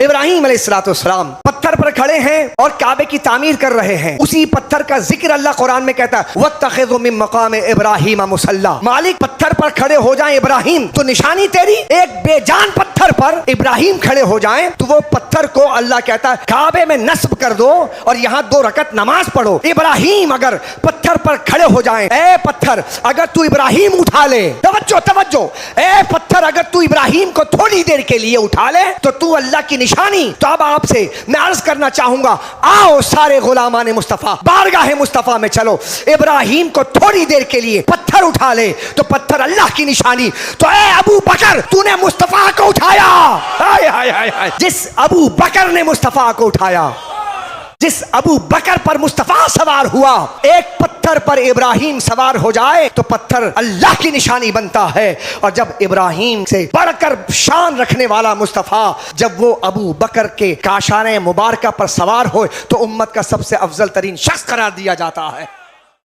इब्राहिम अलैहिस्सलाम पत्थर पर खड़े हैं और काबे की तामीर कर रहे हैं। उसी पत्थर का जिक्र अल्लाह कुरान में कहता है वत्तखिज़ु मिन मक़ाम इब्राहिम मुसल्ला। मालिक पत्थर पर खड़े हो जाएं इब्राहिम तो निशानी तेरी, एक बेजान पत्थर पर इब्राहिम खड़े हो जाएं तो वो पत्थर को अल्लाह कहता है काबे में नस्ब कर दो और यहाँ 2 रकत नमाज पढ़ो। इब्राहिम अगर पत्थर पर खड़े हो जाएं, ए पत्थर अगर तू इब्राहिम उठा ले, तवज्जो तवज्जो, ए पत्थर अगर तू इब्राहिम को थोड़ी देर के लिए उठा ले तो तू अल्लाह की निशानी। तो अब आपसे मैं अर्ज करना चाहूंगा, आओ सारे गुलामान मुस्तफा बारगाह मुस्तफा में चलो, इब्राहिम को थोड़ी देर के लिए पत्थर उठा ले तो पत्थर अल्लाह की निशानी। तो ए अबू बकर तूने मुस्तफा को उठाया, हाय हाय हाय हाय, जिस अबू बकर ने मुस्तफा को उठाया, जिस अबू बकर पर मुस्तफा सवार हुआ, एक पत्थर पर इब्राहिम सवार हो जाए तो पत्थर अल्लाह की निशानी बनता है। और जब इब्राहिम से बढ़कर शान रखने वाला मुस्तफा जब वो अबू बकर के काशाने मुबारका पर सवार हो तो उम्मत का सबसे अफजल तरीन शख्स करार दिया जाता है।